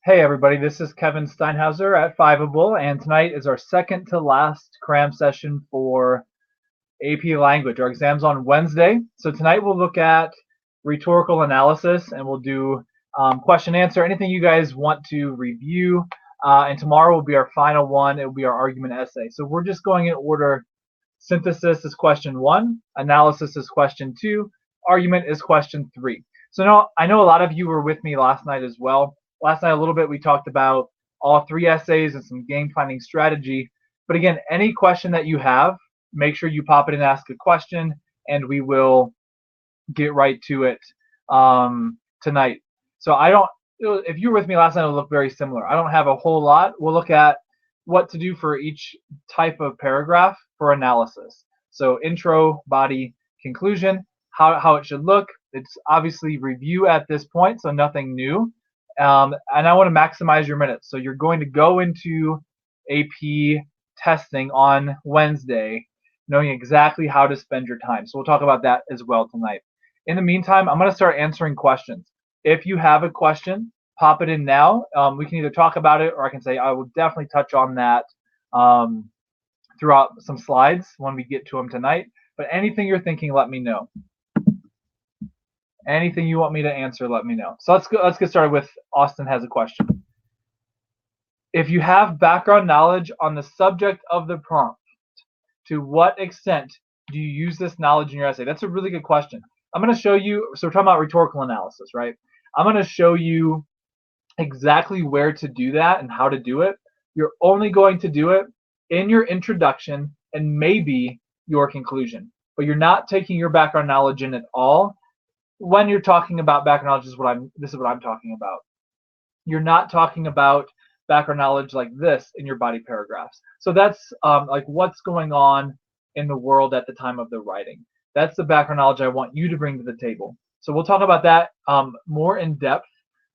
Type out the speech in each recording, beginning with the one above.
Hey everybody, this is Kevin Steinhauser at Fiveable, and tonight is our second to last CRAM session for AP Language. Our exam's on Wednesday, so tonight we'll look at rhetorical analysis and we'll do question answer, anything you guys want to review, and tomorrow will be our final one. It will be our argument essay. So we're just going in order. Synthesis is question 1, analysis is question 2, argument is question 3. So now I know a lot of you were with me last night as well. Last night a little bit we talked about all 3 essays and some game planning strategy. But again, any question that you have, make sure you pop it and ask a question, and we will get right to it tonight. So if you were with me last night, it'll look very similar. I don't have a whole lot. We'll look at what to do for each type of paragraph for analysis. So intro, body, conclusion, how it should look. It's obviously review at this point, so nothing new. And I want to maximize your minutes. So you're going to go into AP testing on Wednesday knowing exactly how to spend your time. So we'll talk about that as well tonight. In the meantime, I'm going to start answering questions. If you have a question, pop it in now. We can either talk about it, or I can say I will definitely touch on that throughout some slides when we get to them tonight. But anything you're thinking, let me know. Anything you want me to answer, let me know. So let's get started with Austin has a question. If you have background knowledge on the subject of the prompt, to what extent do you use this knowledge in your essay? That's a really good question. I'm going to show you, so we're talking about rhetorical analysis, right? I'm going to show you exactly where to do that and how to do it. You're only going to do it in your introduction and maybe your conclusion, but you're not taking your background knowledge in at all. When you're talking about background knowledge, this is what I'm talking about. You're not talking about background knowledge like this in your body paragraphs. So that's like what's going on in the world at the time of the writing. That's the background knowledge I want you to bring to the table. So we'll talk about that more in depth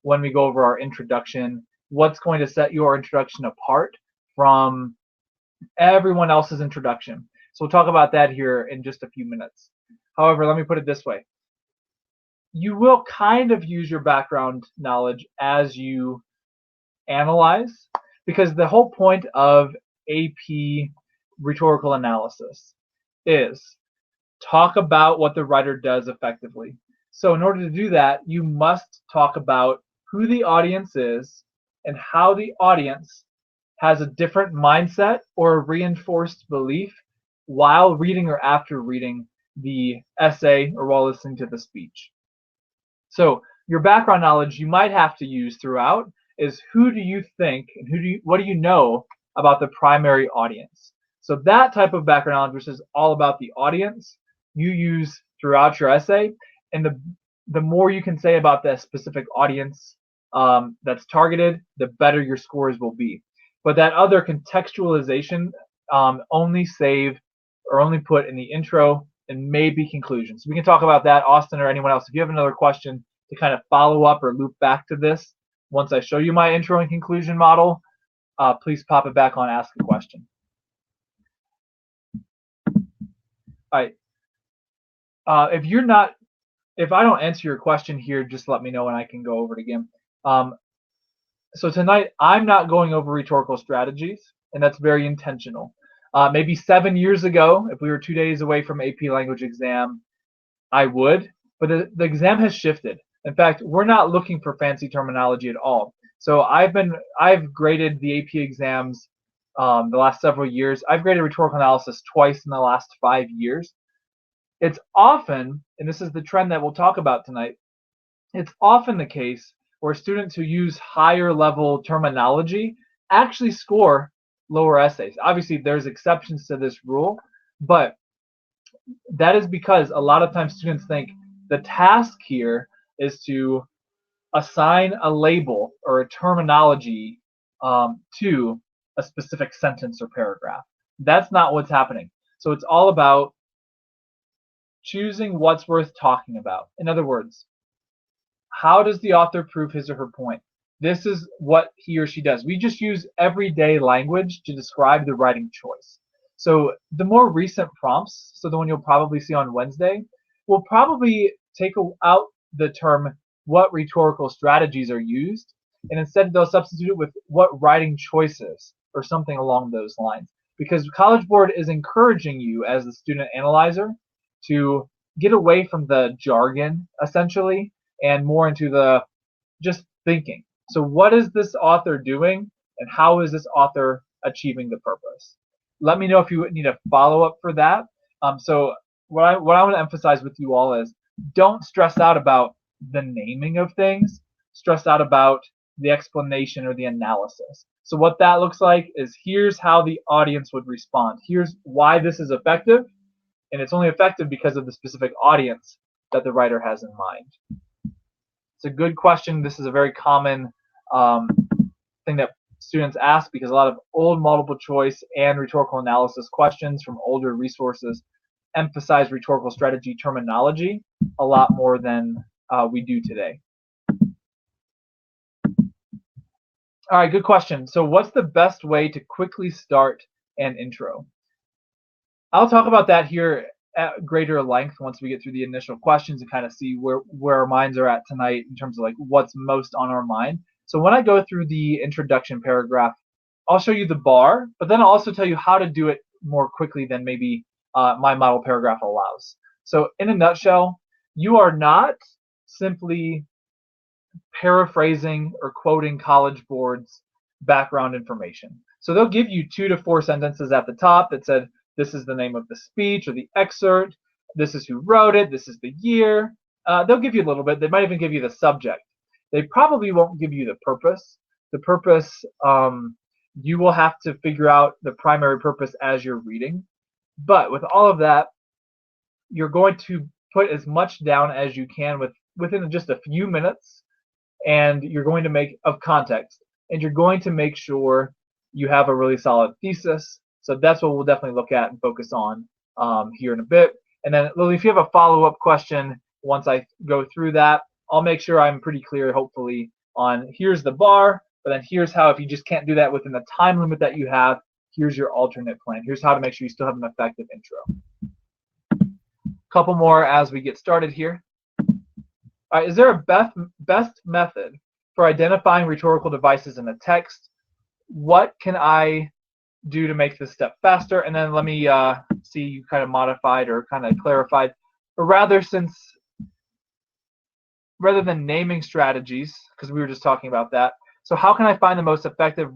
when we go over our introduction, what's going to set your introduction apart from everyone else's introduction. So we'll talk about that here in just a few minutes. However, let me put it this way. You will kind of use your background knowledge as you analyze, because the whole point of AP rhetorical analysis is talk about what the writer does effectively. So in order to do that, you must talk about who the audience is and how the audience has a different mindset or a reinforced belief while reading or after reading the essay or while listening to the speech. So your background knowledge you might have to use throughout is who do you think and what do you know about the primary audience. So that type of background knowledge, which is all about the audience, you use throughout your essay, and the more you can say about that specific audience that's targeted, the better your scores will be. But that other contextualization only save or only put in the intro and maybe conclusion. So we can talk about that, Austin or anyone else. If you have another question to kind of follow up or loop back to this, once I show you my intro and conclusion model, please pop it back on Ask a Question. All right. If I don't answer your question here, just let me know and I can go over it again. So tonight, I'm not going over rhetorical strategies, and that's very intentional. Maybe 7 years ago, if we were 2 days away from AP language exam, I would, but the exam has shifted. In fact, we're not looking for fancy terminology at all. So I've graded the AP exams the last several years. I've graded rhetorical analysis twice in the last 5 years. It's often, and this is the trend that we'll talk about tonight, it's often the case where students who use higher level terminology actually score lower essays. Obviously, there's exceptions to this rule, but that is because a lot of times students think the task here is to assign a label or a terminology to a specific sentence or paragraph. That's not what's happening. So it's all about choosing what's worth talking about. In other words, how does the author prove his or her point? This is what he or she does. We just use everyday language to describe the writing choice. So the more recent prompts, so the one you'll probably see on Wednesday, will probably take out the term what rhetorical strategies are used and instead they'll substitute it with what writing choices or something along those lines. Because College Board is encouraging you as the student analyzer to get away from the jargon, essentially, and more into the just thinking. So what is this author doing, and how is this author achieving the purpose? Let me know if you need a follow-up for that. So what I want to emphasize with you all is don't stress out about the naming of things. Stress out about the explanation or the analysis. So what that looks like is here's how the audience would respond. Here's why this is effective, and it's only effective because of the specific audience that the writer has in mind. It's a good question. This is a very common thing that students ask because a lot of old multiple choice and rhetorical analysis questions from older resources emphasize rhetorical strategy terminology a lot more than we do today. All right, good question. So what's the best way to quickly start an intro? I'll talk about that here at greater length once we get through the initial questions and kind of see where our minds are at tonight in terms of like what's most on our mind. So when I go through the introduction paragraph, I'll show you the bar, but then I'll also tell you how to do it more quickly than maybe my model paragraph allows. So in a nutshell, you are not simply paraphrasing or quoting College Board's background information. So they'll give you 2 to 4 sentences at the top that said, this is the name of the speech or the excerpt, this is who wrote it, this is the year. They'll give you a little bit. They might even give you the subject. They probably won't give you the purpose. The purpose, you will have to figure out the primary purpose as you're reading. But with all of that, you're going to put as much down as you can within just a few minutes, and you're going to make of context, and you're going to make sure you have a really solid thesis. So that's what we'll definitely look at and focus on here in a bit. And then Lily, if you have a follow-up question once I go through that, I'll make sure I'm pretty clear, hopefully, on here's the bar, but then here's how, if you just can't do that within the time limit that you have, here's your alternate plan. Here's how to make sure you still have an effective intro. Couple more as we get started here. All right, is there a best method for identifying rhetorical devices in a text? What can I do to make this step faster? And then let me see you kind of modified or kind of clarified. But rather than naming strategies, because we were just talking about that, so how can I find the most effective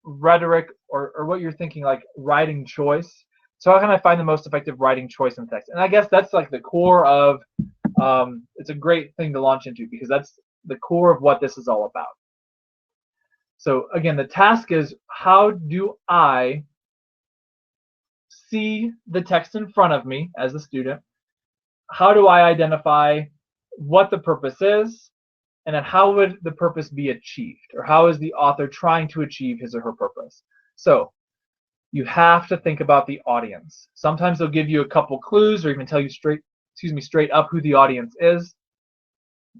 rhetoric or what you're thinking, like writing choice? So how can I find the most effective writing choice in text? And I guess that's like the core of, it's a great thing to launch into because that's the core of what this is all about. So again, the task is, how do I see the text in front of me as a student? How do I identify what the purpose is? And then how would the purpose be achieved? Or how is the author trying to achieve his or her purpose? So you have to think about the audience. Sometimes they'll give you a couple clues or even tell you straight up who the audience is.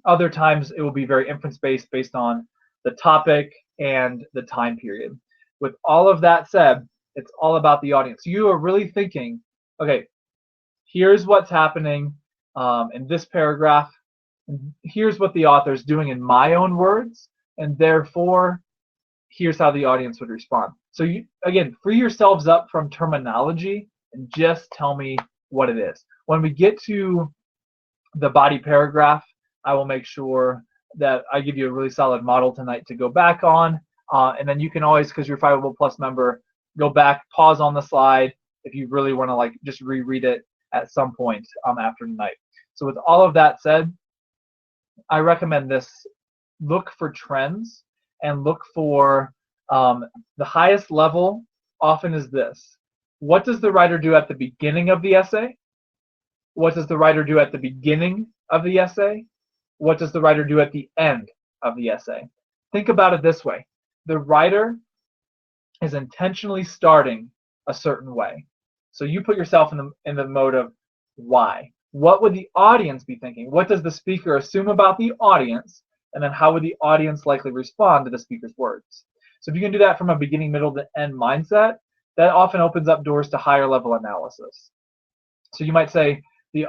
Other times it will be very inference-based based on the topic and the time period. With all of that said, it's all about the audience. You are really thinking, okay, here's what's happening in this paragraph. Here's what the author is doing in my own words, and therefore, here's how the audience would respond. So you, again, free yourselves up from terminology and just tell me what it is. When we get to the body paragraph, I will make sure that I give you a really solid model tonight to go back on. And then you can always, because you're a Fiveable Plus member, go back, pause on the slide if you really want to like just reread it at some point after tonight. So with all of that said, I recommend this. Look for trends and look for the highest level often is this. What does the writer do at the beginning of the essay? What does the writer do at the beginning of the essay? What does the writer do at the end of the essay? Think about it this way. The writer is intentionally starting a certain way. So you put yourself in the mode of why. What would the audience be thinking? What does the speaker assume about the audience? And then how would the audience likely respond to the speaker's words? So if you can do that from a beginning, middle, to end mindset, that often opens up doors to higher level analysis. So you might say, the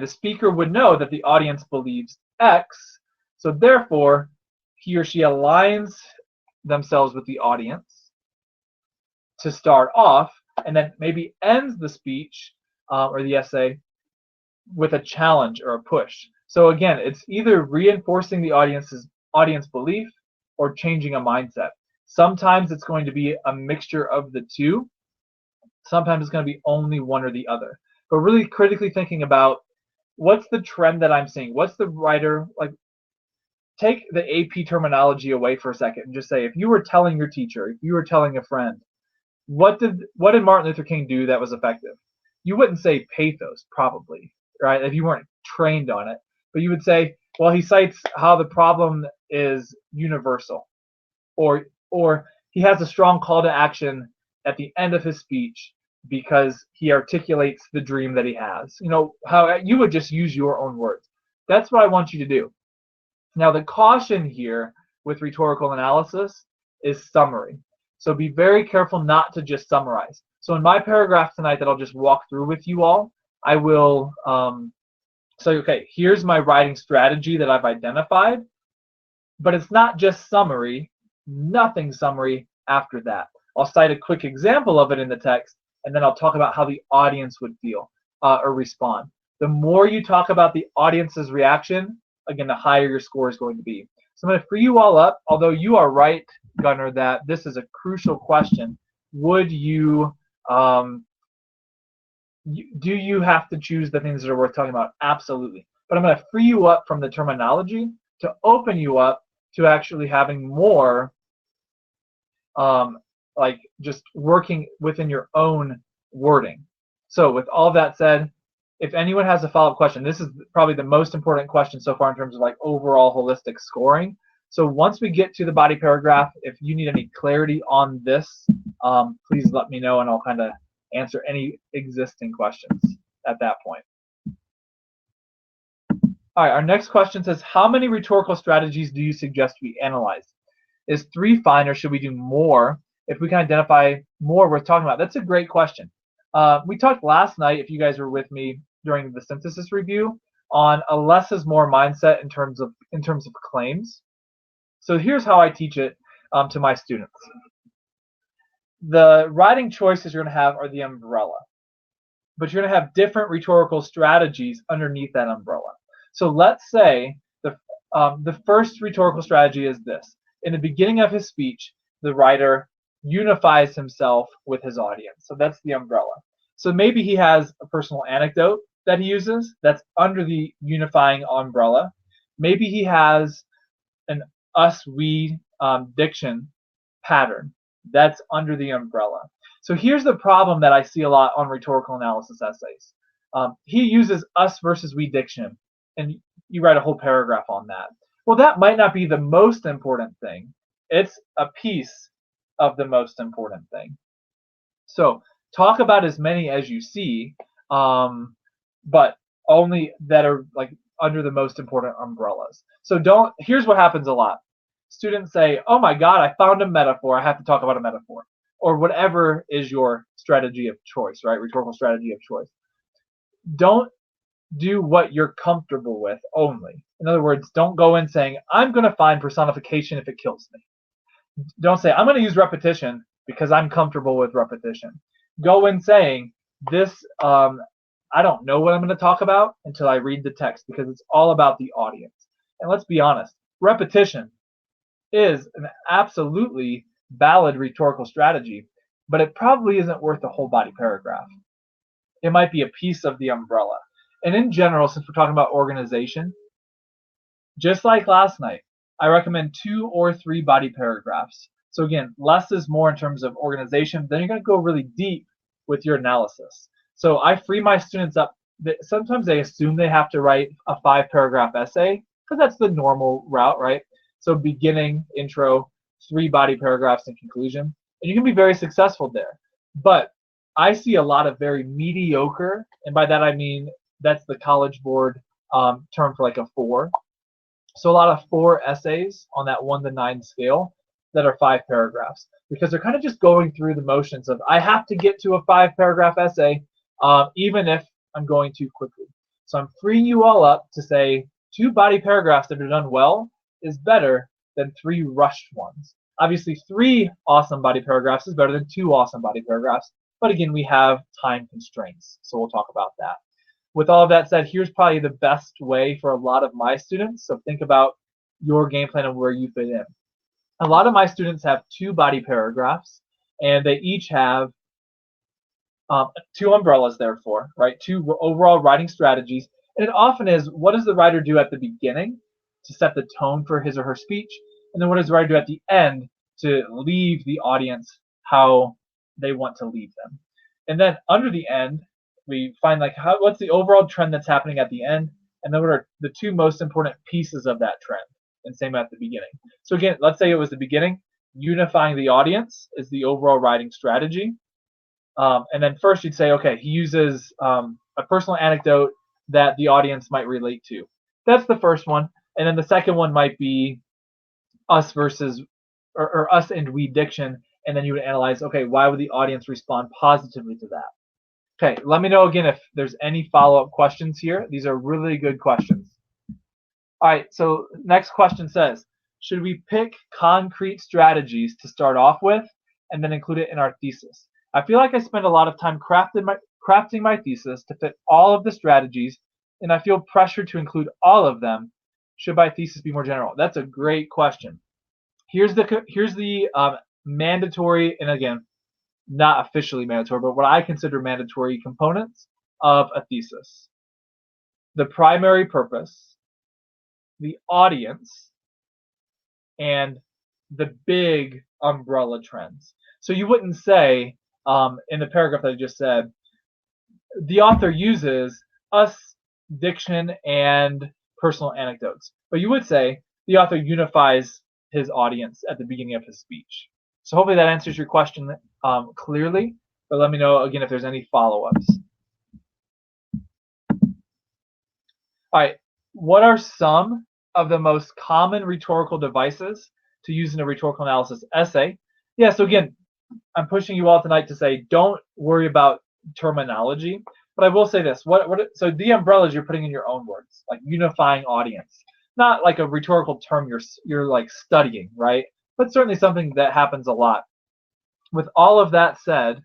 speaker would know that the audience believes X, so therefore, he or she aligns themselves with the audience to start off, and then maybe ends the speech or the essay with a challenge or a push. So again, it's either reinforcing the audience belief or changing a mindset. Sometimes it's going to be a mixture of the two. Sometimes it's going to be only one or the other. But really critically thinking about what's the trend that I'm seeing? What's the writer, like, take the AP terminology away for a second and just say, if you were telling your teacher, if you were telling a friend, what did Martin Luther King do that was effective? You wouldn't say pathos, probably, right? If you weren't trained on it. But you would say, well, he cites how the problem is universal, or he has a strong call to action at the end of his speech because he articulates the dream that he has. You know, how you would just use your own words. That's what I want you to do. Now, the caution here with rhetorical analysis is summary. So be very careful not to just summarize. So in my paragraph tonight that I'll just walk through with you all, I will say, okay, here's my writing strategy that I've identified, but it's not just summary, nothing summary after that. I'll cite a quick example of it in the text, and then I'll talk about how the audience would feel or respond. The more you talk about the audience's reaction, again, the higher your score is going to be. So I'm going to free you all up, although you are right, Gunnar, that this is a crucial question. Would you, do you have to choose the things that are worth talking about? Absolutely. But I'm going to free you up from the terminology to open you up to actually having more like just working within your own wording. So with all that said, if anyone has a follow-up question, this is probably the most important question so far in terms of like overall holistic scoring. So once we get to the body paragraph, if you need any clarity on this, please let me know and I'll kind of answer any existing questions at that point. All right, our next question says, how many rhetorical strategies do you suggest we analyze? Is 3 fine, or should we do more if we can identify more worth talking about? That's a great question. We talked last night, if you guys were with me during the synthesis review, on a less is more mindset in terms of claims. So here's how I teach it to my students. The writing choices you're going to have are the umbrella, but you're going to have different rhetorical strategies underneath that umbrella. So let's say the first rhetorical strategy is this. In the beginning of his speech, the writer unifies himself with his audience. So that's the umbrella. So maybe he has a personal anecdote that he uses that's under the unifying umbrella. Maybe he has an us-we diction pattern that's under the umbrella. So here's the problem that I see a lot on rhetorical analysis essays. He uses us versus we diction, and you write a whole paragraph on that. Well, that might not be the most important thing. It's a piece of the most important thing. So talk about as many as you see, but only that are like under the most important umbrellas. So here's what happens a lot. Students say, oh my God, I found a metaphor. I have to talk about a metaphor. Or whatever is your strategy of choice, right? Rhetorical strategy of choice. Don't do what you're comfortable with only. In other words, don't go in saying, I'm going to find personification if it kills me. Don't say, I'm going to use repetition because I'm comfortable with repetition. Go in saying, this, I don't know what I'm going to talk about until I read the text, because it's all about the audience. And let's be honest, repetition is an absolutely valid rhetorical strategy, but it probably isn't worth a whole body paragraph. It might be a piece of the umbrella. And in general, since we're talking about organization, just like last night, I recommend 2 or 3 body paragraphs. So again, less is more in terms of organization. Then you're going to go really deep with your analysis. So I free my students up. Sometimes they assume they have to write a 5-paragraph essay because that's the normal route, right? So beginning, intro, 3 body paragraphs, and conclusion. And you can be very successful there. But I see a lot of very mediocre, and by that I mean that's the College Board term for like a 4. So a lot of 4 essays on that 1 to 9 scale that are 5 paragraphs, because they're kind of just going through the motions of, I have to get to a 5-paragraph essay even if I'm going too quickly. So I'm freeing you all up to say 2 body paragraphs that are done well is better than 3 rushed ones. Obviously, 3 awesome body paragraphs is better than 2 awesome body paragraphs. But again, we have time constraints, so we'll talk about that. With all of that said, here's probably the best way for a lot of my students. So think about your game plan and where you fit in. A lot of my students have 2 body paragraphs, and they each have 2 umbrellas, therefore, right? 2 overall writing strategies. And it often is, what does the writer do at the beginning to set the tone for his or her speech? And then what does the writer do at the end to leave the audience how they want to leave them? And then under the end, we find like what's the overall trend that's happening at the end, and then what are the 2 most important pieces of that trend, and same at the beginning. So again, let's say it was the beginning. Unifying the audience is the overall writing strategy. And then first you'd say, okay, he uses a personal anecdote that the audience might relate to. That's the first one. And then the second one might be us versus, or us and we diction. And then you would analyze, okay, why would the audience respond positively to that? Okay, let me know again if there's any follow-up questions here. These are really good questions. All right, so next question says, should we pick concrete strategies to start off with and then include it in our thesis? I feel like I spend a lot of time crafting my thesis to fit all of the strategies, and I feel pressured to include all of them. Should my thesis be more general? That's a great question. Here's the mandatory, and again, not officially mandatory, but what I consider mandatory components of a thesis. The primary purpose, the audience, and the big umbrella trends. So you wouldn't say, in the paragraph that I just said, the author uses us, diction, and personal anecdotes. But you would say the author unifies his audience at the beginning of his speech. So hopefully that answers your question clearly, but let me know again if there's any follow-ups. All right, what are some of the most common rhetorical devices to use in a rhetorical analysis essay? Yeah, so again, I'm pushing you all tonight to say don't worry about terminology, but I will say this. So the umbrellas you're putting in your own words, like unifying audience, not like a rhetorical term you're like studying, right? But certainly something that happens a lot. With all of that said,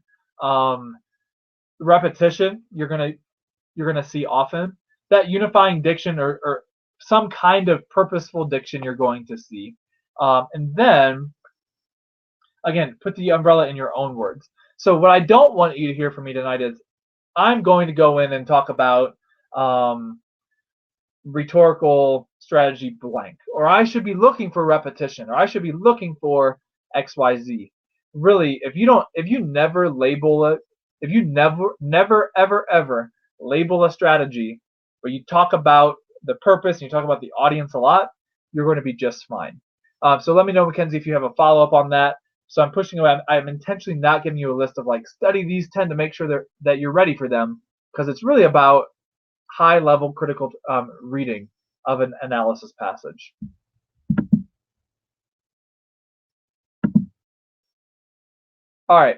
repetition you're gonna see often. That unifying diction or some kind of purposeful diction you're going to see, and then again, put the umbrella in your own words. So what I don't want you to hear from me tonight is I'm going to go in and talk about rhetorical strategy blank, or I should be looking for repetition, or I should be looking for XYZ. Really, if you never label it, if you never ever label a strategy, but you talk about the purpose and you talk about the audience a lot, you're going to be just fine. So let me know, Mackenzie, if you have a follow-up on that. So I'm pushing away. I'm intentionally not giving you a list of like study these 10 to make sure that you're ready for them, because it's really about high-level critical reading of an analysis passage. All right.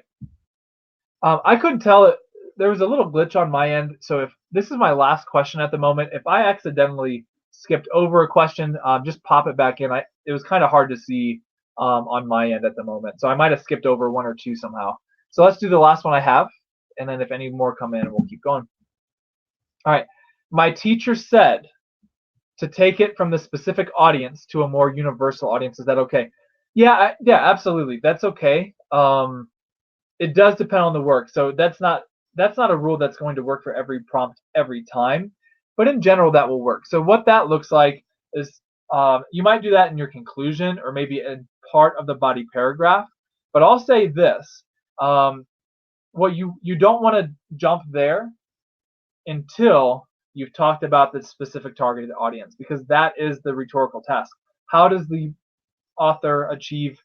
I couldn't tell it. There was a little glitch on my end. So if this is my last question at the moment, if I accidentally skipped over a question, just pop it back in. It was kind of hard to see on my end at the moment. So I might have skipped over 1 or 2 somehow. So let's do the last one I have, and then if any more come in, we'll keep going. All right. My teacher said to take it from the specific audience to a more universal audience. Is that okay? Yeah, absolutely. That's okay. It does depend on the work. So that's not a rule that's going to work for every prompt every time. But in general, that will work. So what that looks like is you might do that in your conclusion or maybe in part of the body paragraph. But I'll say this. What you don't want to jump there until you've talked about the specific targeted audience, because that is the rhetorical task. How does the author achieve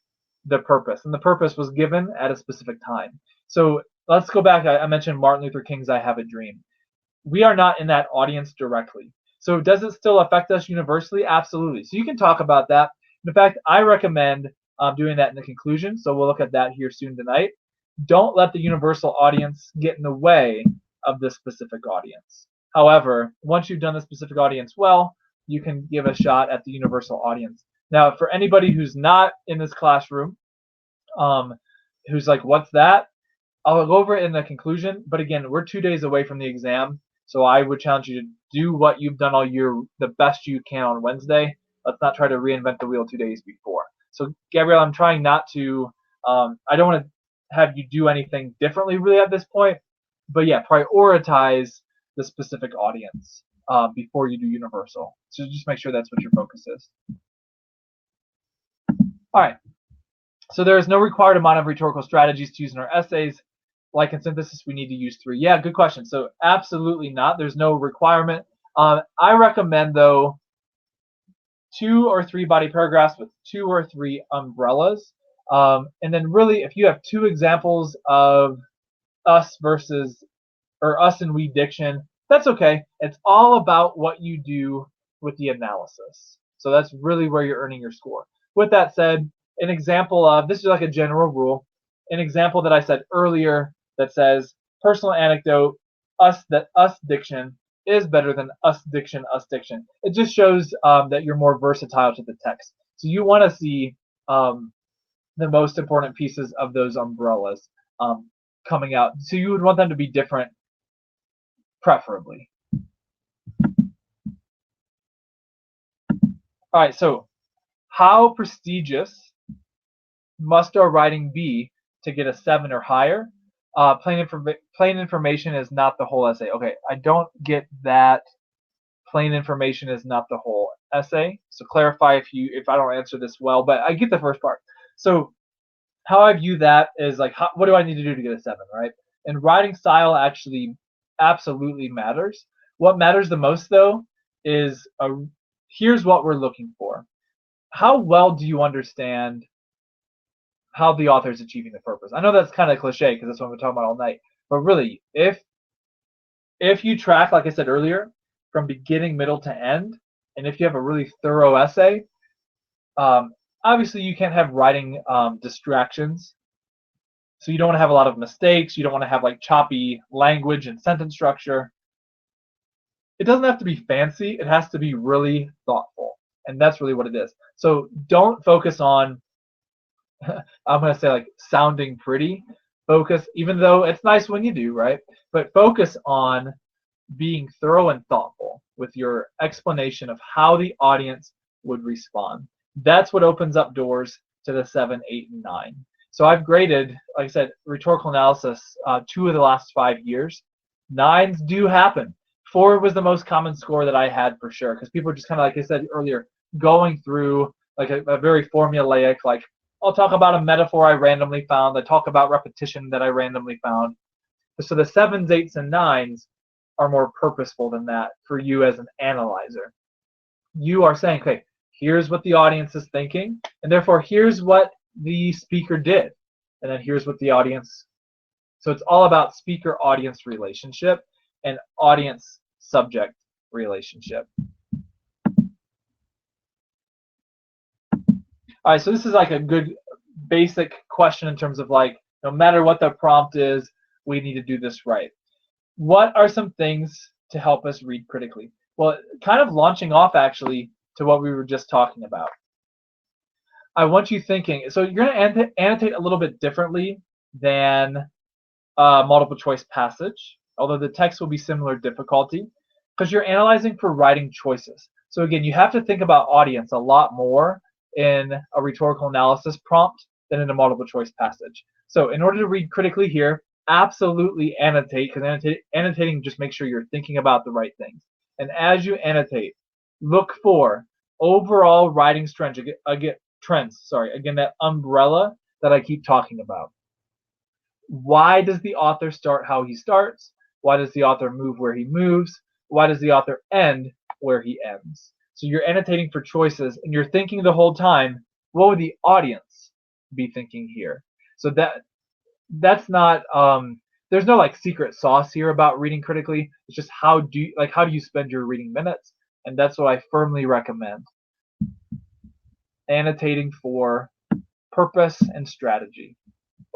the purpose? And the purpose was given at a specific time. So let's go back. I mentioned Martin Luther King's I Have a Dream. We are not in that audience directly. So does it still affect us universally? Absolutely. So you can talk about that. In fact, I recommend doing that in the conclusion. So we'll look at that here soon tonight. Don't let the universal audience get in the way of the specific audience. However, once you've done the specific audience well, you can give a shot at the universal audience. Now, for anybody who's not in this classroom, who's like, what's that? I'll go over it in the conclusion, but again, we're 2 days away from the exam, so I would challenge you to do what you've done all year the best you can on Wednesday. Let's not try to reinvent the wheel 2 days before. So, Gabrielle, I'm trying not to, I don't want to have you do anything differently really at this point, but yeah, prioritize the specific audience before you do universal. So just make sure that's what your focus is. All right. So there is no required amount of rhetorical strategies to use in our essays. Like in synthesis, we need to use 3. Yeah, good question. So absolutely not. There's no requirement. I recommend, though, 2 or 3 body paragraphs with 2 or 3 umbrellas. And then really, if you have 2 examples of us versus, or us and we diction, that's okay. It's all about what you do with the analysis. So that's really where you're earning your score. With that said, an example of, this is like a general rule, an example that I said earlier that says personal anecdote, us diction is better than us diction. It just shows that you're more versatile to the text. So you want to see the most important pieces of those umbrellas coming out. So you would want them to be different, preferably. All right, so how prestigious must our writing be to get a 7 or higher? Plain information is not the whole essay. Okay, I don't get that. Plain information is not the whole essay. So clarify if I don't answer this well, but I get the first part. So how I view that is like, what do I need to do to get a 7, right? And writing style actually absolutely matters. What matters the most, though, is here's what we're looking for. How well do you understand how the author is achieving the purpose? I know that's kind of cliche because that's what we're talking about all night. But really, if you track, like I said earlier, from beginning, middle to end, and if you have a really thorough essay, obviously you can't have writing distractions. So you don't want to have a lot of mistakes. You don't want to have like choppy language and sentence structure. It doesn't have to be fancy. It has to be really thoughtful. And that's really what it is. So don't focus on, I'm going to say like sounding pretty. Focus, even though it's nice when you do, right? But focus on being thorough and thoughtful with your explanation of how the audience would respond. That's what opens up doors to the 7, 8, and 9. So I've graded, like I said, rhetorical analysis 2 of the last 5 years. 9s do happen. 4 was the most common score that I had for sure, because people are just kind of, like I said earlier, going through like a very formulaic, like, I'll talk about a metaphor I randomly found. I talk about repetition that I randomly found. So the 7s, 8s, and 9s are more purposeful than that for you as an analyzer. You are saying, okay, here's what the audience is thinking, and therefore here's what the speaker did, and then here's what the audience. So it's all about speaker-audience relationship and audience-subject relationship. All right, so this is like a good basic question in terms of like, no matter what the prompt is, we need to do this right. What are some things to help us read critically? Well, kind of launching off actually to what we were just talking about. I want you thinking, so you're going to annotate a little bit differently than multiple choice passage, although the text will be similar difficulty, because you're analyzing for writing choices. So again, you have to think about audience a lot more in a rhetorical analysis prompt than in a multiple choice passage. So in order to read critically here, absolutely annotate, because annotating just makes sure you're thinking about the right things. And as you annotate, look for overall writing trends. Again, that umbrella that I keep talking about. Why does the author start how he starts? Why does the author move where he moves? Why does the author end where he ends? So you're annotating for choices, and you're thinking the whole time, what would the audience be thinking here? So that's not there's no like secret sauce here about reading critically. It's just how do you spend your reading minutes, and that's what I firmly recommend. Annotating for purpose and strategy.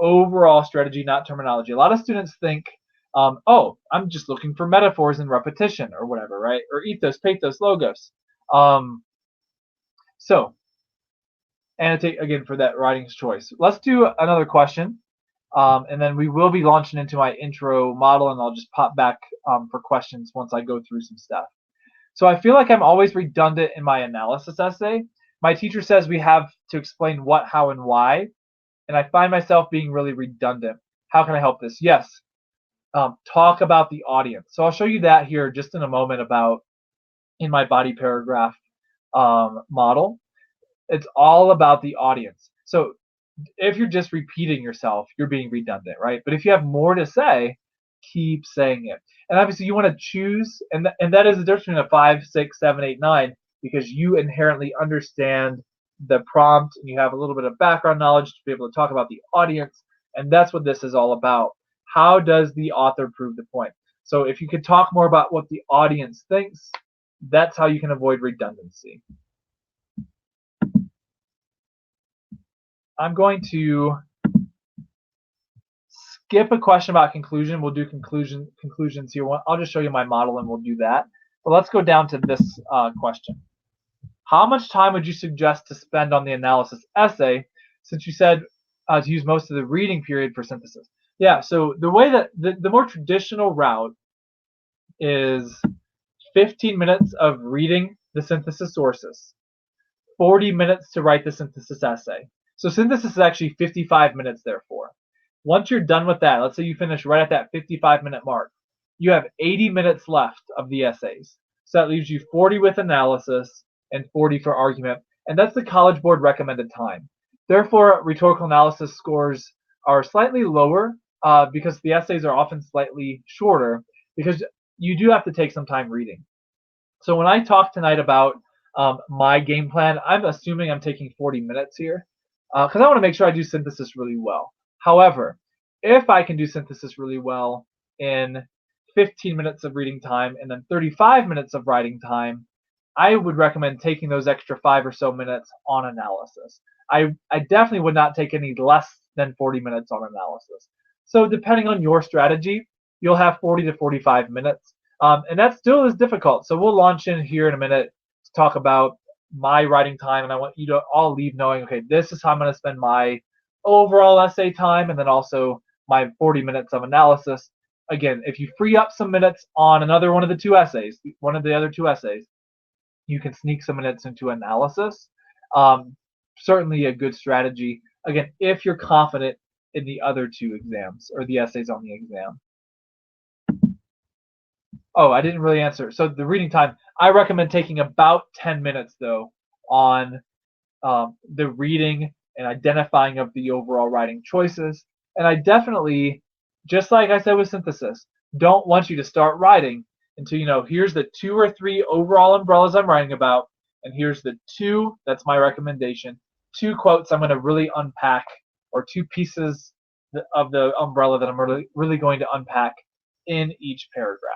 Overall strategy, not terminology. A lot of students think, oh, I'm just looking for metaphors and repetition or whatever, right? Or ethos, pathos, logos. So annotate again for that writing choice. Let's do another question, and then we will be launching into my intro model, and I'll just pop back for questions once I go through some stuff. So I feel like I'm always redundant in my analysis essay. My teacher says we have to explain what, how, and why, and I find myself being really redundant. How can I help this? Yes, talk about the audience. So I'll show you that here just in a moment about in my body paragraph model. It's all about the audience. So if you're just repeating yourself, you're being redundant, right? But if you have more to say, keep saying it. And obviously you want to choose, and that is the difference between a 5, 6, 7, 8, 9, because you inherently understand the prompt and you have a little bit of background knowledge to be able to talk about the audience. And that's what this is all about. How does the author prove the point? So if you could talk more about what the audience thinks, that's how you can avoid redundancy. I'm going to skip a question about conclusion. We'll do conclusions here. I'll just show you my model and we'll do that. But let's go down to this question. How much time would you suggest to spend on the analysis essay, since you said to use most of the reading period for synthesis? Yeah, so the way that the more traditional route is 15 minutes of reading the synthesis sources, 40 minutes to write the synthesis essay. So synthesis is actually 55 minutes therefore. Once you're done with that, let's say you finish right at that 55-minute mark, you have 80 minutes left of the essays. So that leaves you 40 with analysis and 40 for argument. And that's the College Board recommended time. Therefore, rhetorical analysis scores are slightly lower because the essays are often slightly shorter because you do have to take some time reading. So when I talk tonight about my game plan, I'm assuming I'm taking 40 minutes here because I want to make sure I do synthesis really well. However, if I can do synthesis really well in 15 minutes of reading time and then 35 minutes of writing time, I would recommend taking those extra 5 or so minutes on analysis. I definitely would not take any less than 40 minutes on analysis. So depending on your strategy, you'll have 40 to 45 minutes. And that still is difficult. So we'll launch in here in a minute to talk about my writing time, and I want you to all leave knowing, okay, this is how I'm going to spend my overall essay time and then also my 40 minutes of analysis. Again, if you free up some minutes on another one of the two essays, one of the other two essays, you can sneak some minutes into analysis. Certainly a good strategy, again, if you're confident in the other two exams or the essays on the exam. Oh, I didn't really answer. So the reading time, I recommend taking about 10 minutes though on the reading and identifying of the overall writing choices. And I definitely, just like I said with synthesis, don't want you to start writing until you know here's the 2 or 3 overall umbrellas I'm writing about, and here's the 2, that's my recommendation, 2 quotes I'm going to really unpack, or 2 pieces of the umbrella that I'm really going to unpack in each paragraph.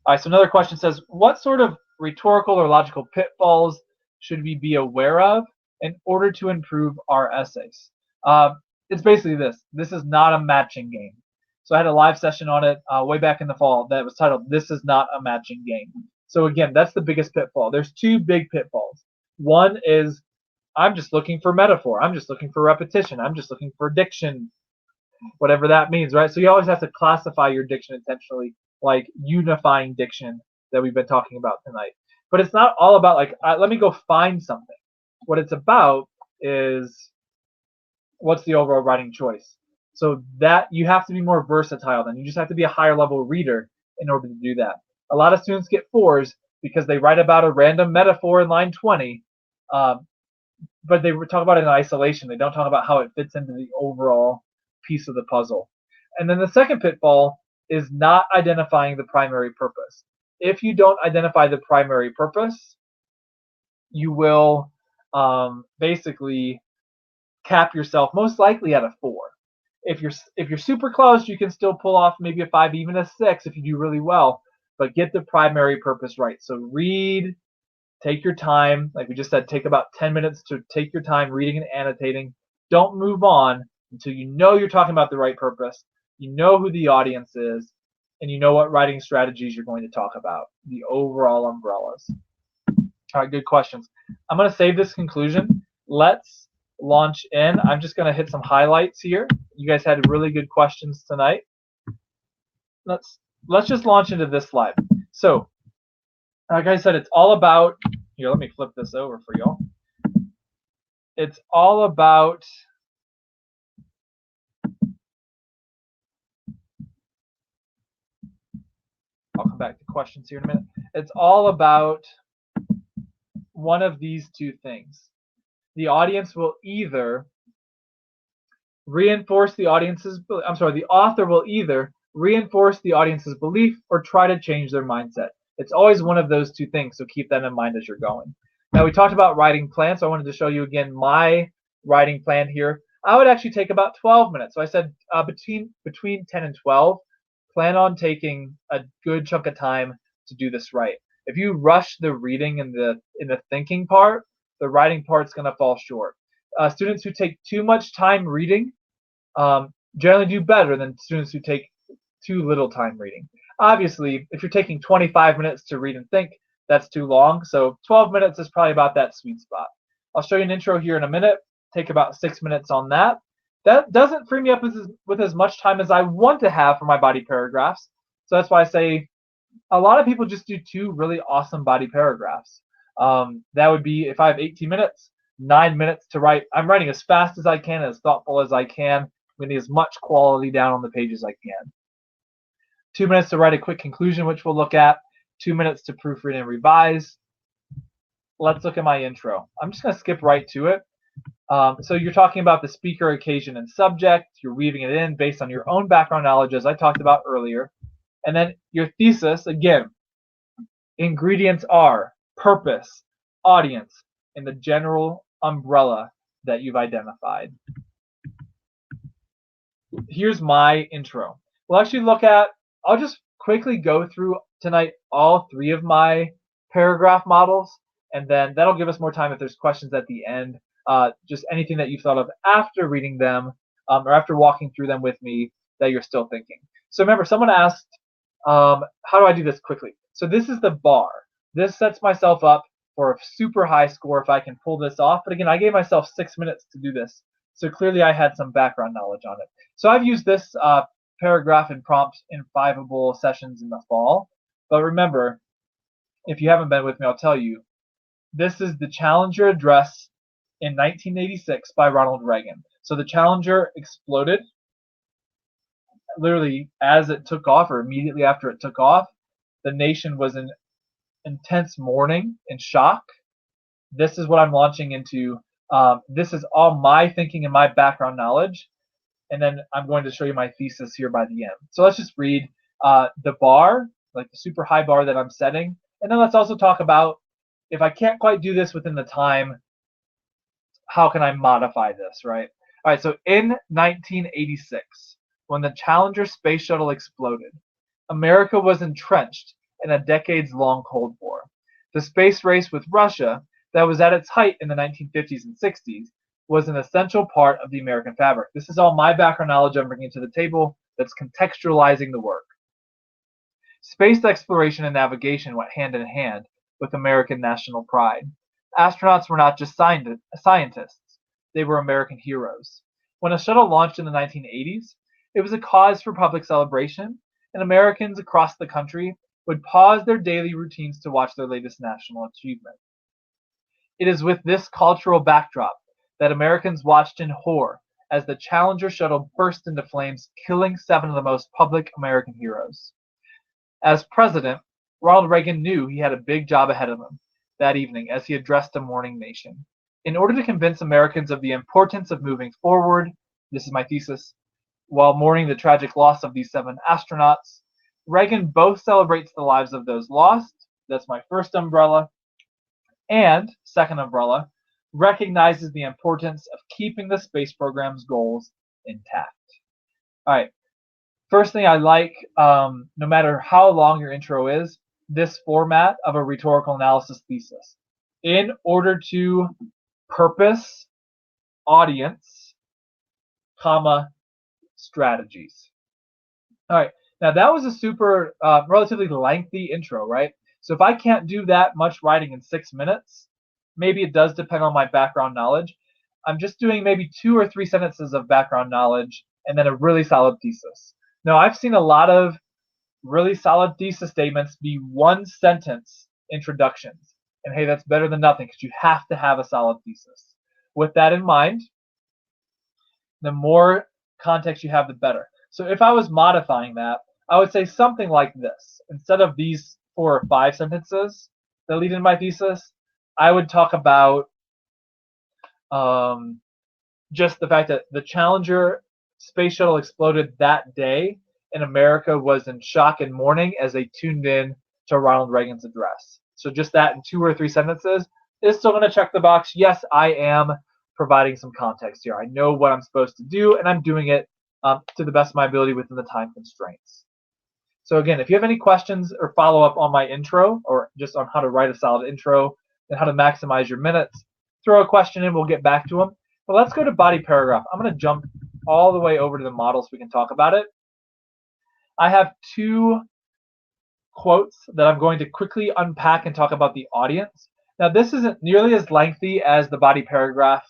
All right, so another question says, what sort of rhetorical or logical pitfalls should we be aware of in order to improve our essays? It's basically this. This is not a matching game. So I had a live session on it way back in the fall that was titled, This is Not a Matching Game. So again, that's the biggest pitfall. There's 2 big pitfalls. One is, I'm just looking for metaphor. I'm just looking for repetition. I'm just looking for diction, whatever that means, right? So you always have to classify your diction intentionally, like unifying diction that we've been talking about tonight. But it's not all about like, let me go find something. What it's about is what's the overall writing choice. So that you have to be more versatile then. You just have to be a higher level reader in order to do that. A lot of students get 4s because they write about a random metaphor in line 20, but they talk about it in isolation. They don't talk about how it fits into the overall piece of the puzzle. And then the second pitfall is not identifying the primary purpose. If you don't identify the primary purpose, you will basically cap yourself most likely at a 4. If you're super close, you can still pull off maybe a 5, even a 6 if you do really well, but get the primary purpose right. So read, take your time. Like we just said, take about 10 minutes to take your time reading and annotating. Don't move on until you know you're talking about the right purpose, you know who the audience is, and you know what writing strategies you're going to talk about, the overall umbrellas. All right, good questions. I'm going to save this conclusion. Let's launch in. I'm just going to hit some highlights here. You guys had really good questions tonight. Let's just launch into this slide. So, like I said, it's all about, here, let me flip this over for y'all. It's all about I'll come back to questions here in a minute. It's all about one of these two things. The audience will either reinforce the audience's, the author will either reinforce the audience's belief or try to change their mindset. It's always one of those two things, so keep that in mind as you're going. Now, we talked about writing plans, so I wanted to show you again my writing plan here. I would actually take about 12 minutes. So I said between 10 and 12, plan on taking a good chunk of time to do this right. If you rush the reading and the thinking part, the writing part's going to fall short. Students who take too much time reading generally do better than students who take too little time reading. Obviously, if you're taking 25 minutes to read and think, that's too long. So 12 minutes is probably about that sweet spot. I'll show you an intro here in a minute. Take about 6 minutes on that. That doesn't free me up with as much time as I want to have for my body paragraphs. So that's why I say a lot of people just do 2 really awesome body paragraphs. That would be if I have 18 minutes, 9 minutes to write. I'm writing as fast as I can, as thoughtful as I can. I'm getting as much quality down on the page as I can. 2 minutes to write a quick conclusion, which we'll look at. 2 minutes to proofread and revise. Let's look at my intro. I'm just going to skip right to it. So you're talking about the speaker, occasion, and subject. You're weaving it in based on your own background knowledge, as I talked about earlier. And then your thesis, again, ingredients are purpose, audience, and the general umbrella that you've identified. Here's my intro. We'll actually I'll just quickly go through tonight all 3 of my paragraph models, and then that'll give us more time if there's questions at the end. Just anything that you've thought of after reading them or after walking through them with me that you're still thinking. So remember, someone asked, how do I do this quickly? So this is the bar. This sets myself up for a super high score if I can pull this off. But again, I gave myself 6 minutes to do this. So clearly I had some background knowledge on it. So I've used this paragraph and prompt in Fiveable sessions in the fall. But remember, if you haven't been with me, I'll tell you, this is the Challenger address in 1986 by Ronald Reagan. So the Challenger exploded literally as it took off, or immediately after it took off. The nation was in intense mourning and shock. This is what I'm launching into. This is all my thinking and my background knowledge. And then I'm going to show you my thesis here by the end. So let's just read the bar, like the super high bar that I'm setting. And then let's also talk about, if I can't quite do this within the time, how can I modify this, right? All right, so in 1986, when the Challenger space shuttle exploded, America was entrenched in a decades-long Cold War. The space race with Russia, that was at its height in the 1950s and 60s, was an essential part of the American fabric. This is all my background knowledge I'm bringing to the table that's contextualizing the work. Space exploration and navigation went hand in hand with American national pride. Astronauts were not just scientists, they were American heroes. When a shuttle launched in the 1980s, it was a cause for public celebration, and Americans across the country would pause their daily routines to watch their latest national achievement. It is with this cultural backdrop that Americans watched in horror as the Challenger shuttle burst into flames, killing 7 of the most public American heroes. As president, Ronald Reagan knew he had a big job ahead of him that evening as he addressed a mourning nation. In order to convince Americans of the importance of moving forward, this is my thesis, while mourning the tragic loss of these 7 astronauts, Reagan both celebrates the lives of those lost, that's my first umbrella, and, second umbrella, recognizes the importance of keeping the space program's goals intact. All right, first thing I like, no matter how long your intro is, this format of a rhetorical analysis thesis. In order to purpose, audience, comma, strategies. All right, now that was a super, relatively lengthy intro, right? So if I can't do that much writing in 6 minutes, maybe it does depend on my background knowledge. I'm just doing maybe 2 or 3 sentences of background knowledge and then a really solid thesis. Now, I've seen a lot of really solid thesis statements be 1-sentence introductions. And hey, that's better than nothing because you have to have a solid thesis. With that in mind, the more context you have, the better. So if I was modifying that, I would say something like this. Instead of these 4 or 5 sentences that lead into my thesis, I would talk about just the fact that the Challenger space shuttle exploded that day, and America was in shock and mourning as they tuned in to Ronald Reagan's address. So just that in 2 or 3 sentences is still going to check the box. Yes, I am providing some context here. I know what I'm supposed to do, and I'm doing it to the best of my ability within the time constraints. So again, if you have any questions or follow-up on my intro, or just on how to write a solid intro and how to maximize your minutes, throw a question in, we'll get back to them. But let's go to body paragraph. I'm going to jump all the way over to the model so we can talk about it. I have 2 quotes that I'm going to quickly unpack and talk about the audience. Now, this isn't nearly as lengthy as the body paragraph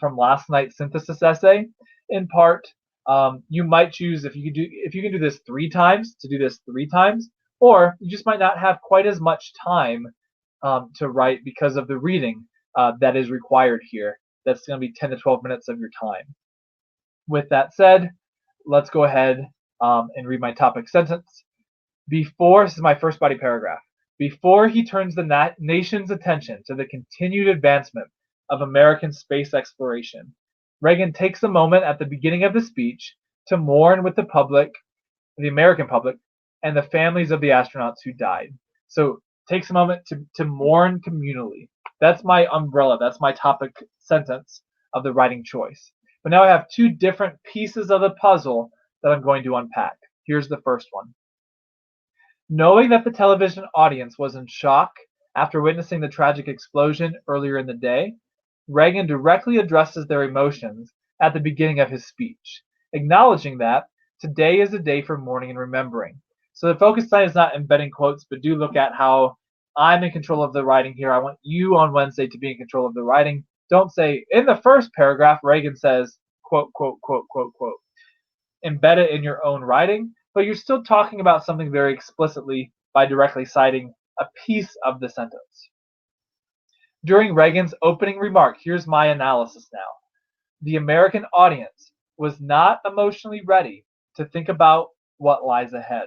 from last night's synthesis essay. In part, you might choose if you can do this 3 times to do this 3 times, or you just might not have quite as much time to write because of the reading that is required here. That's going to be 10 to 12 minutes of your time. With that said, let's go ahead and read my topic sentence. This is my first body paragraph. Before he turns the nation's attention to the continued advancement of American space exploration, Reagan takes a moment at the beginning of the speech to mourn with the public, the American public, and the families of the astronauts who died. So takes a moment to mourn communally. That's my umbrella. That's my topic sentence of the writing choice. But now I have 2 different pieces of the puzzle that I'm going to unpack. Here's the first one. Knowing that the television audience was in shock after witnessing the tragic explosion earlier in the day, Reagan directly addresses their emotions at the beginning of his speech, acknowledging that today is a day for mourning and remembering. So the focus line is not embedding quotes, but do look at how I'm in control of the writing here. I want you on Wednesday to be in control of the writing. Don't say, in the first paragraph, Reagan says, quote, quote, quote, quote, quote. Embed it in your own writing, but you're still talking about something very explicitly by directly citing a piece of the sentence. During Reagan's opening remark, here's my analysis now. The American audience was not emotionally ready to think about what lies ahead.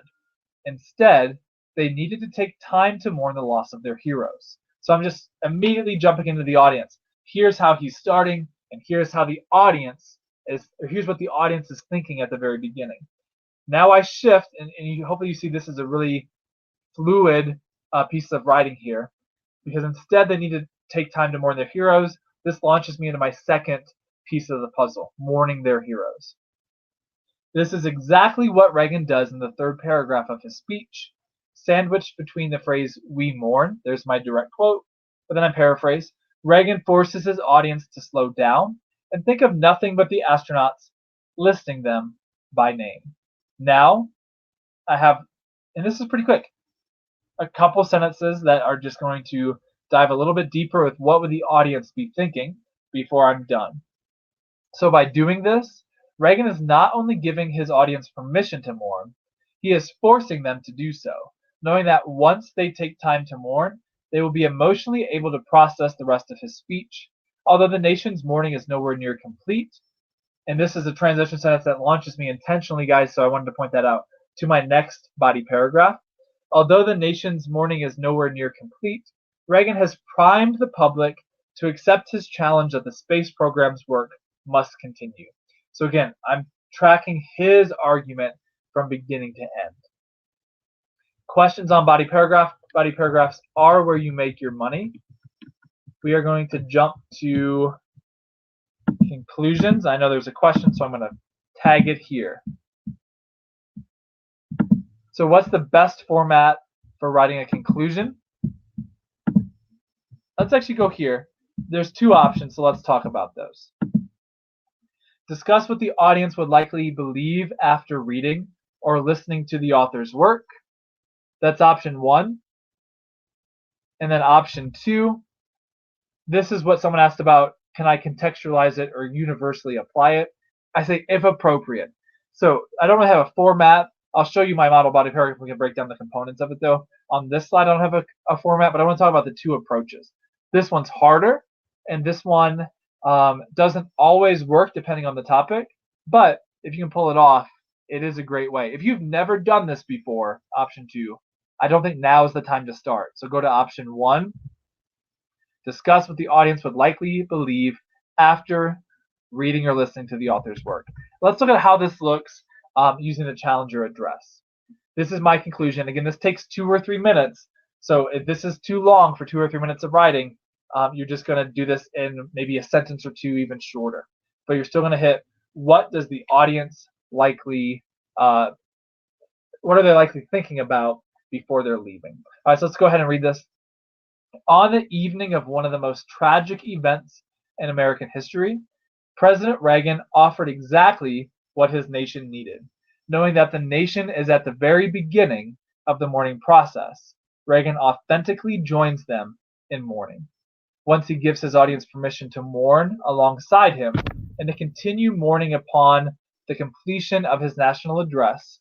Instead, they needed to take time to mourn the loss of their heroes. So I'm just immediately jumping into the audience. Here's how he's starting, and here's how the audience here's what the audience is thinking at the very beginning. Now I shift, and hopefully you see this is a really fluid piece of writing here, because instead they need to take time to mourn their heroes. This launches me into my second piece of the puzzle, mourning their heroes. This is exactly what Reagan does in the 3rd paragraph of his speech, sandwiched between the phrase, "we mourn," there's my direct quote, but then I paraphrase, Reagan forces his audience to slow down and think of nothing but the astronauts, listing them by name. Now, I have, and this is pretty quick, a couple sentences that are just going to dive a little bit deeper with what would the audience be thinking before I'm done. So by doing this, Reagan is not only giving his audience permission to mourn, he is forcing them to do so, knowing that once they take time to mourn, they will be emotionally able to process the rest of his speech. Although the nation's mourning is nowhere near complete, and this is a transition sentence that launches me intentionally, guys, so I wanted to point that out, to my next body paragraph. Although the nation's mourning is nowhere near complete, Reagan has primed the public to accept his challenge that the space program's work must continue. So again, I'm tracking his argument from beginning to end. Questions on body paragraph? Body paragraphs are where you make your money. We are going to jump to conclusions. I know there's a question, so I'm going to tag it here. So what's the best format for writing a conclusion? Let's actually go here. There's 2 options, so let's talk about those. Discuss what the audience would likely believe after reading or listening to the author's work. That's option 1. And then option 2, this is what someone asked about, can I contextualize it or universally apply it? I say if appropriate. So I don't really have a format. I'll show you my model body paragraph. We can break down the components of it though. On this slide, I don't have a format, but I want to talk about the 2 approaches. This one's harder, and this one doesn't always work depending on the topic, but if you can pull it off, it is a great way. If you've never done this before, option 2, I don't think now is the time to start. So go to option 1, discuss what the audience would likely believe after reading or listening to the author's work. Let's look at how this looks using the challenger address. This is my conclusion. Again, this takes 2 or 3 minutes. So if this is too long for 2 or 3 minutes of writing, you're just going to do this in maybe a sentence or 2, even shorter. But you're still going to hit, what does the audience likely, what are they likely thinking about before they're leaving? All right, so let's go ahead and read this. On the evening of one of the most tragic events in American history, President Reagan offered exactly what his nation needed. Knowing that the nation is at the very beginning of the mourning process, Reagan authentically joins them in mourning. Once he gives his audience permission to mourn alongside him and to continue mourning upon the completion of his national address,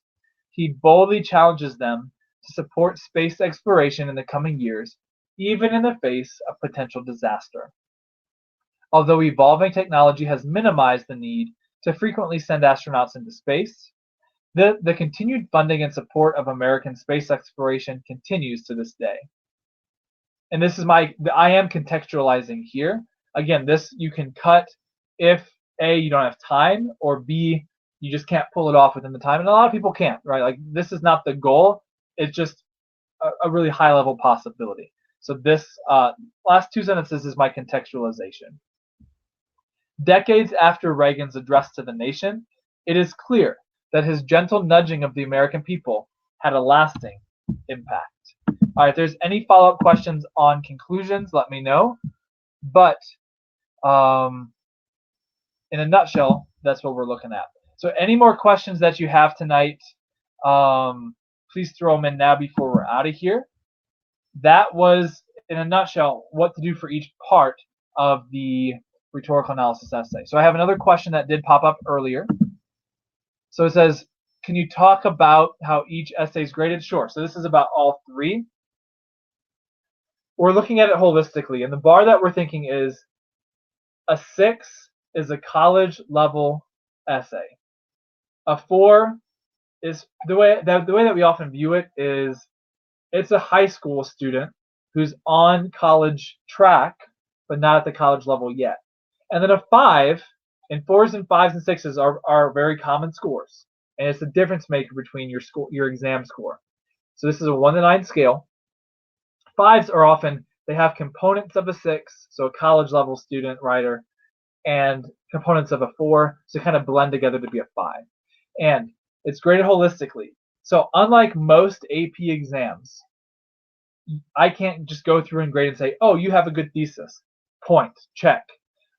he boldly challenges them to support space exploration in the coming years, even in the face of potential disaster. Although evolving technology has minimized the need to frequently send astronauts into space, the continued funding and support of American space exploration continues to this day. And this is I am contextualizing here. Again, this you can cut if A, you don't have time, or B, you just can't pull it off within the time. And a lot of people can't, right? Like, this is not the goal. It's just a really high level possibility. So this last 2 sentences is my contextualization. Decades after Reagan's address to the nation, it is clear that his gentle nudging of the American people had a lasting impact. All right, if there's any follow-up questions on conclusions, let me know. But in a nutshell, that's what we're looking at. So any more questions that you have tonight, please throw them in now before we're out of here. That was, in a nutshell, what to do for each part of the rhetorical analysis essay. So I have another question that did pop up earlier. So it says, can you talk about how each essay is graded? Sure. So this is about all 3. We're looking at it holistically, and the bar that we're thinking is a 6 is a college level essay. A 4 is the way that we often view it is it's a high school student who's on college track but not at the college level yet. And then a 5, and 4s and 5s and 6s are very common scores, and it's the difference maker between your exam score. So this is a 1 to 9 scale. 5s are often, they have components of a 6, so a college level student writer, and components of a 4, so kind of blend together to be a 5. And it's graded holistically. So unlike most AP exams, I can't just go through and grade and say, oh, you have a good thesis. Point. Check.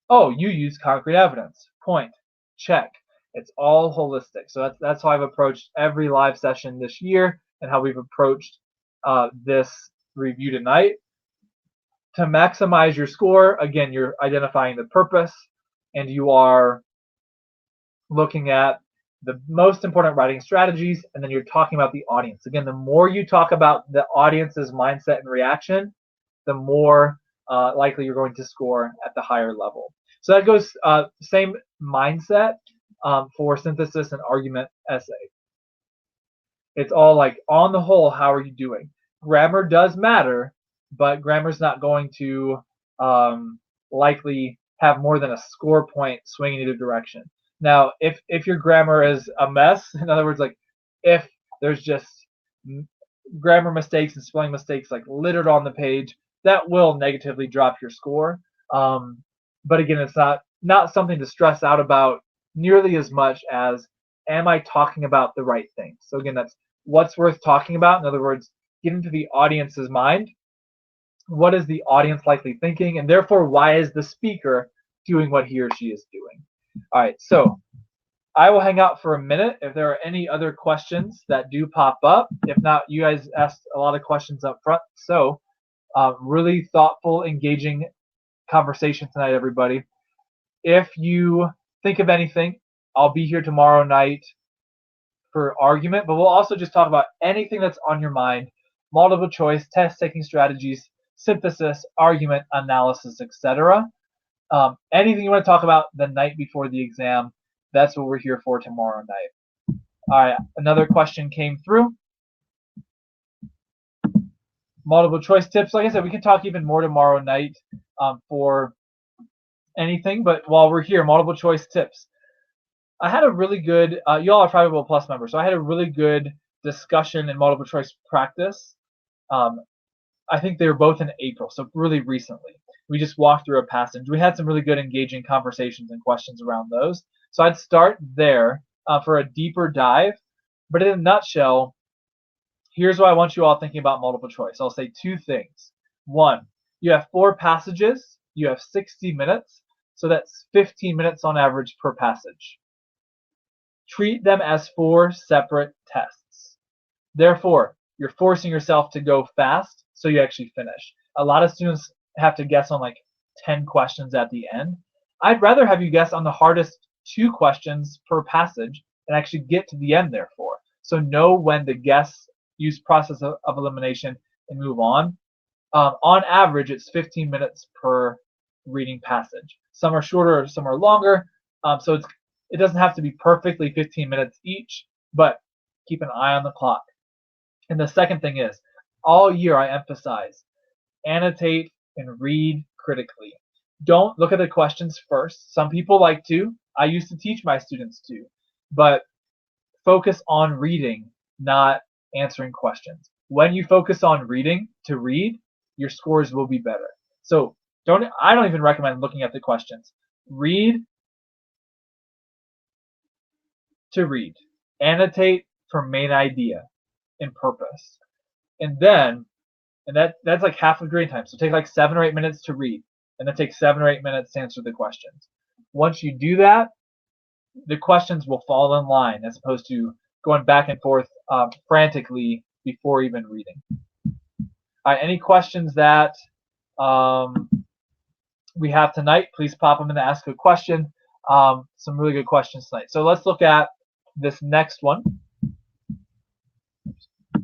Oh, you use concrete evidence. Point. Check. It's all holistic. So that's how I've approached every live session this year and how we've approached this review tonight. To maximize your score, again, you're identifying the purpose and you are looking at the most important writing strategies, and then you're talking about the audience. Again, the more you talk about the audience's mindset and reaction, the more likely you're going to score at the higher level. So that goes same mindset for synthesis and argument essay. It's all like, on the whole, how are you doing? Grammar does matter, but grammar's not going to likely have more than a score point swing in either direction. Now, if your grammar is a mess, in other words, like if there's just grammar mistakes and spelling mistakes like littered on the page, that will negatively drop your score. But again, it's not something to stress out about nearly as much as, am I talking about the right things? So again, that's what's worth talking about. In other words, get into the audience's mind. What is the audience likely thinking? And therefore, why is the speaker doing what he or she is doing? All right, so I will hang out for a minute if there are any other questions that do pop up. If not, you guys asked a lot of questions up front, so Really thoughtful, engaging conversation tonight, everybody. If you think of anything, I'll be here tomorrow night for argument, but we'll also just talk about anything that's on your mind: multiple choice, test taking strategies, synthesis, argument, analysis, etc. Anything you want to talk about the night before the exam, that's what we're here for tomorrow night. All right, another question came through. Multiple choice tips. Like I said, we can talk even more tomorrow night for anything, but while we're here, multiple choice tips. I had a really good, you all are Fiveable Plus members, so I had a really good discussion in multiple choice practice. I think they were both in April, so really recently. We just walked through a passage. We had some really good engaging conversations and questions around those. So I'd start there for a deeper dive. But in a nutshell, here's what I want you all thinking about multiple choice. I'll say two things. One, you have 4 passages. You have 60 minutes. So that's 15 minutes on average per passage. Treat them as 4 separate tests. Therefore, you're forcing yourself to go fast so you actually finish. A lot of students have to guess on like 10 questions at the end. I'd rather have you guess on the hardest 2 questions per passage and actually get to the end, therefore. So know when to guess, use process of elimination, and move on. On average, it's 15 minutes per reading passage. Some are shorter, some are longer. So it doesn't have to be perfectly 15 minutes each, but keep an eye on the clock. And the second thing is, all year I emphasize, annotate and read critically. Don't look at the questions first. Some people like to. I used to teach my students to. But focus on reading, not answering questions. When you focus on reading to read, your scores will be better. So I don't even recommend looking at the questions. Read to read. Annotate for main idea and purpose. And that's like half of grading time. So take like 7 or 8 minutes to read, and then take 7 or 8 minutes to answer the questions. Once you do that, the questions will fall in line as opposed to going back and forth frantically before even reading. All right, any questions that we have tonight, please pop them in to ask a question. Some really good questions tonight. So let's look at this next one. All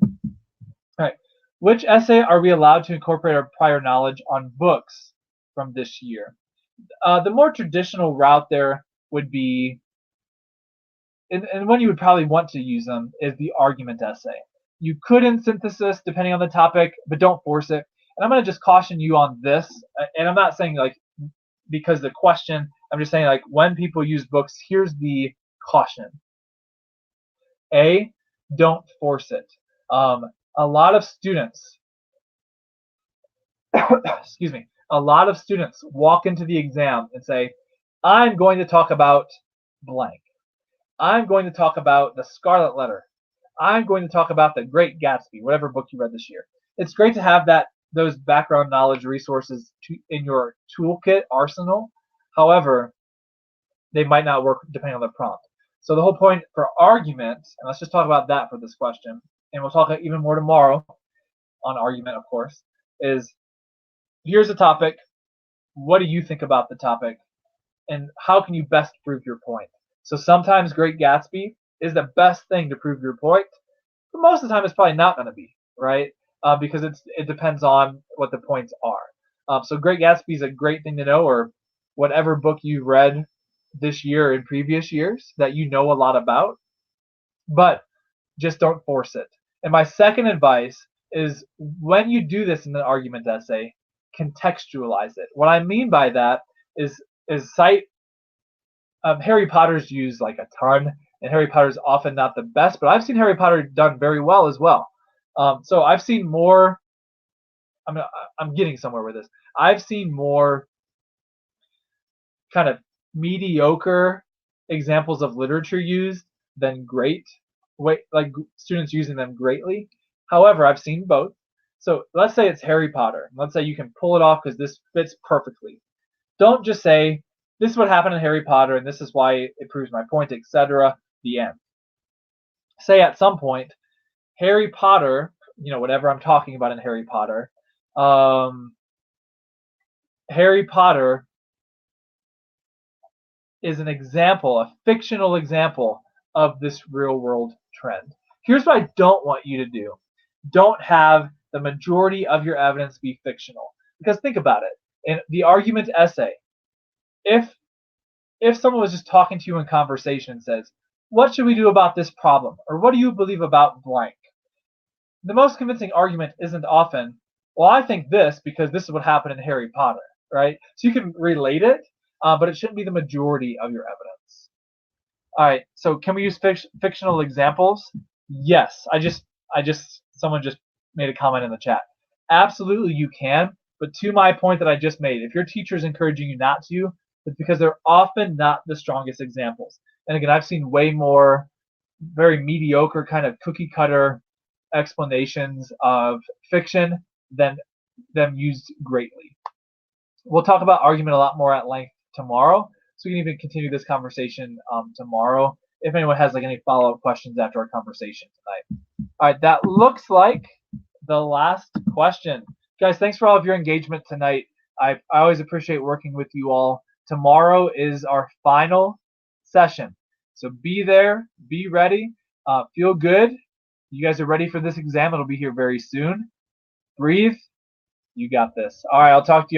right. Which essay are we allowed to incorporate our prior knowledge on books from this year? The more traditional route there would be, and when you would probably want to use them, is the argument essay. You could in synthesis, depending on the topic, but don't force it. And I'm going to just caution you on this. And I'm not saying like because the question, I'm just saying like when people use books, here's the caution. A, don't force it. A lot of students, excuse me, a lot of students walk into the exam and say, I'm going to talk about blank. I'm going to talk about the Scarlet Letter. I'm going to talk about the Great Gatsby, whatever book you read this year. It's great to have those background knowledge resources in your toolkit arsenal. However, they might not work depending on the prompt. So the whole point for argument, and let's just talk about that for this question, and we'll talk even more tomorrow on argument, of course, is here's a topic. What do you think about the topic? And how can you best prove your point? So sometimes Great Gatsby is the best thing to prove your point, but most of the time it's probably not going to be, right? Because it depends on what the points are. So Great Gatsby is a great thing to know, or whatever book you've read this year or in previous years that you know a lot about, but just don't force it. And my second advice is when you do this in an argument essay, contextualize it. What I mean by that is cite Harry Potter's used like a ton, and Harry Potter's often not the best, but I've seen Harry Potter done very well as well. So I've seen more. I'm getting somewhere with this. I've seen more kind of mediocre examples of literature used than great, like students using them greatly. However, I've seen both. So let's say it's Harry Potter. Let's say you can pull it off because this fits perfectly. Don't just say, this is what happened in Harry Potter and this is why it proves my point, etc. The end. Say at some point, Harry Potter, whatever I'm talking about in Harry Potter, Harry Potter is an example, a fictional example of this real world trend. Here's what I don't want you to do. Don't have the majority of your evidence be fictional. Because think about it. In the argument essay, if someone was just talking to you in conversation and says, what should we do about this problem? Or what do you believe about blank? The most convincing argument isn't often, well, I think this because this is what happened in Harry Potter, right? So you can relate it, but it shouldn't be the majority of your evidence. All right, so can we use fictional examples? Yes, someone just made a comment in the chat. Absolutely you can, but to my point that I just made, if your teacher is encouraging you not to, it's because they're often not the strongest examples. And again, I've seen way more very mediocre kind of cookie cutter explanations of fiction than them used greatly. We'll talk about argument a lot more at length tomorrow, so we can even continue this conversation tomorrow if anyone has like any follow-up questions after our conversation tonight. All right, that looks like the last question. Guys, thanks for all of your engagement tonight. I always appreciate working with you all. Tomorrow is our final session, so be there, be ready, feel good. You guys are ready for this exam. It'll be here very soon. Breathe. You got this. All right, I'll talk to you all.